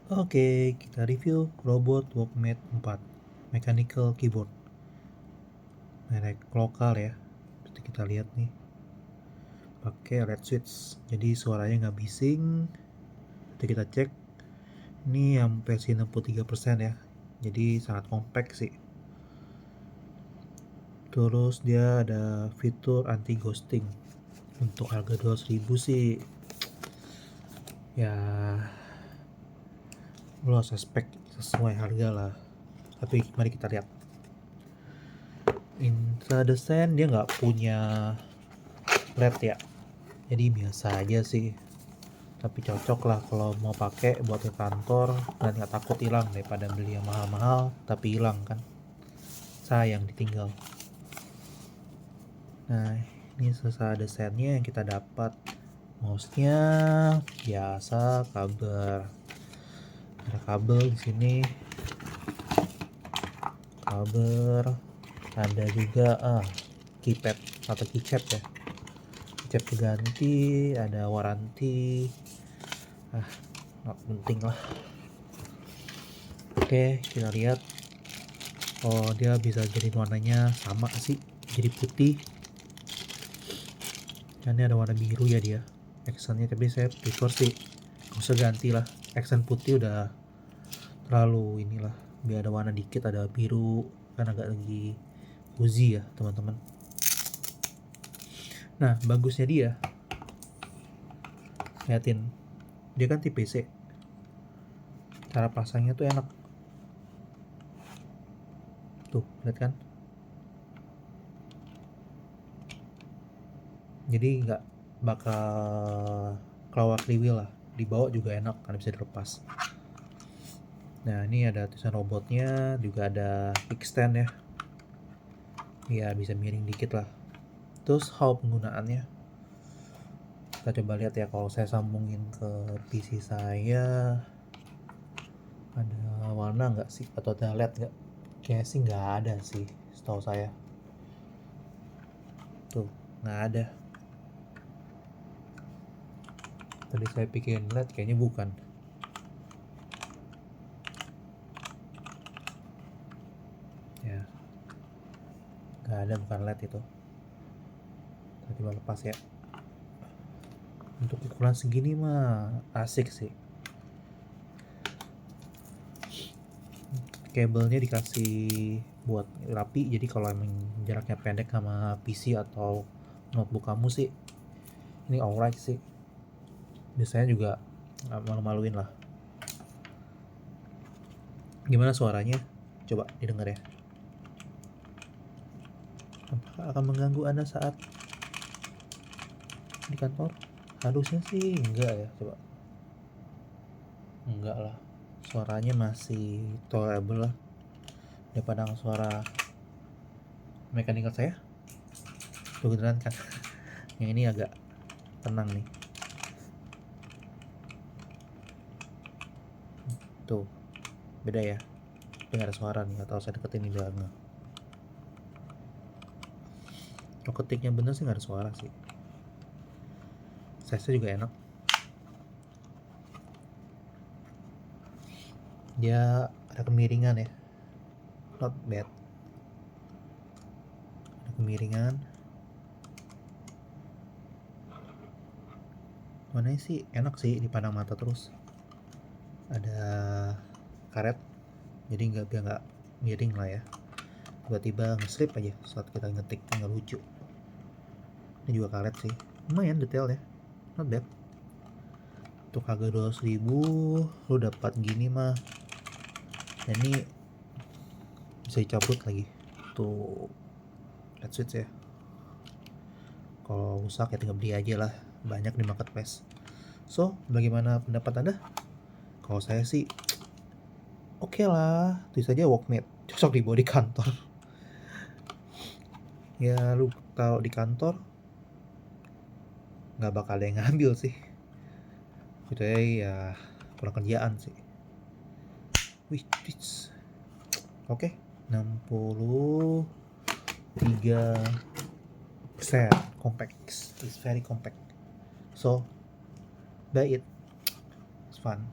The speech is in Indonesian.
Oke, kita review robot Walkmate 4 mechanical keyboard merek lokal ya. Seperti kita lihat nih, pakai red switch, jadi suaranya nggak bising. Nanti kita cek, ini yang versi 63% ya, jadi sangat compact sih. Terus dia ada fitur anti ghosting. Untuk harga 200.000 sih ya, lo suspek sesuai harga lah. Tapi mari kita lihat. Inside the stand dia nggak punya LED ya, jadi biasa aja sih. Tapi cocok lah kalau mau pakai buat ke kantor dan nggak takut hilang, daripada beli yang mahal-mahal tapi hilang kan, sayang ditinggal. Nah, ini selesai ada setnya yang kita dapat. Mouse-nya biasa, ada kabel di sini, kabel, ada juga keypad atau keycap ya, keycap diganti, ada waranti, nggak penting lah. Oke, kita lihat. Oh, dia bisa jadi warnanya sama sih, jadi putih. Dan ini ada warna biru ya dia actionnya, tapi saya prefer sih nggak usah ganti lah, action putih udah terlalu inilah, biar ada warna dikit, ada biru kan agak lagi cozy ya teman-teman. Nah, bagusnya dia, liatin, dia kan tipe C, cara pasangnya tuh enak tuh, lihat kan, jadi nggak bakal kelawar kriwil lah, dibawa juga enak karena bisa dilepas. Nah, ini ada tulisan robotnya, juga ada kickstand ya, ya bisa miring dikit lah. Terus how penggunaannya, kita coba lihat ya. Kalau saya sambungin ke PC saya, ada warna nggak sih, atau ada LED nggak? Kayaknya sih nggak ada sih, setahu saya tuh nggak ada. Tadi saya pikirin LED, kayaknya bukan ya, nggak ada, bukan LED itu. Kita coba lepas ya. Untuk ukuran segini mah asik sih. Kabelnya dikasih buat rapi, jadi kalau emang jaraknya pendek sama PC atau notebook kamu sih, ini alright sih. Biasanya juga nggak malu-maluin lah. Gimana suaranya? Coba didengar ya. Apakah akan mengganggu Anda saat di kantor? Harusnya sih enggak ya, coba. Enggak lah. Suaranya masih tolerable lah, daripada suara mechanical saya. Tuh beneran kan. Yang ini agak tenang nih. Tuh. Beda ya. Tapi nggak ada suara nih, atau saya deketin ini udah nggak. Kalau ketiknya bener sih nggak ada suara sih. Size-nya juga enak. Dia ada kemiringan ya, not bad. Ada kemiringan. Warnanya sih enak sih, dipandang mata terus. Ada karet, jadi biar nggak miring lah ya. Tiba-tiba nge-slip aja saat kita ngetik, nggak lucu. Ini juga karet sih, lumayan detail ya, not bad. Untuk harga 200.000 lu dapat gini mah. Dan ini bisa dicabut lagi tuh, red switch ya. Kalau rusak ya tinggal beli aja lah, banyak di marketplace. So, bagaimana pendapat Anda? Kalau saya sih oke lah, tulis aja Walkmate, cocok dibawa di kantor. Ya lu kalau di kantor nggak bakal ada yang ngambil sih, kecuali ya kurang kerjaan sih. Wih, oke, 63% compact, it's very compact, so buy it, it's fun.